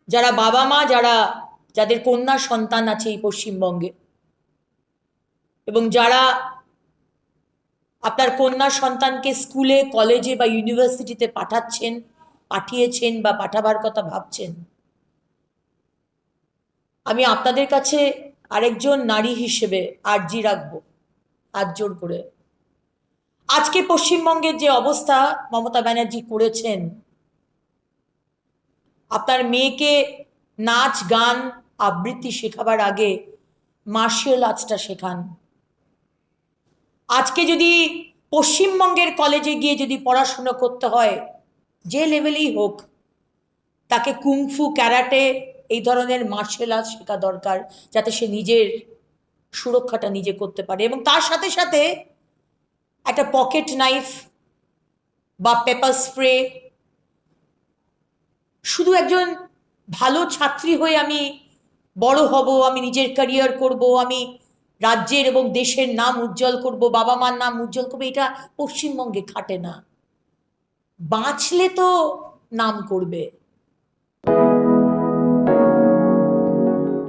যারা বাবা মা, যাদের কন্যা সন্তান আছে এই পশ্চিমবঙ্গে, এবং যারা আপনার কন্যা সন্তানকে স্কুলে, কলেজে বা ইউনিভার্সিটিতে পাঠিয়েছেন বা পাঠাবার কথা ভাবছেন, আমি আপনাদের কাছে আরেকজন নারী হিসেবে আর্জি রাখবো, হাত জোর করে। আজকে পশ্চিমবঙ্গের যে অবস্থা মমতা ব্যানার্জি করেছেন, আপনার মেয়েকে নাচ গান আবৃত্তি শেখাবার আগে মার্শাল আর্টসটা শেখান। আজকে যদি পশ্চিমবঙ্গের কলেজে গিয়ে যদি পড়াশুনো করতে হয়, যে লেভেলেই হোক, তাকে কুংফু, ক্যারাটে, এই ধরনের মার্শাল আর্ট শেখা দরকার, যাতে সে নিজের সুরক্ষাটা নিজে করতে পারে। এবং তার সাথে সাথে একটা পকেট নাইফ বা পেপার স্প্রে, শুধু একজন ভালো ছাত্রী হয়ে আমি বড় হব, আমি নিজের ক্যারিয়ার করব, আমি রাজ্যের এবং দেশের নাম উজ্জ্বল করব, বাবা মার নাম উজ্জ্বল করবো, এটা পশ্চিমবঙ্গে খাটে না। বাঁচলে তো নাম করবে,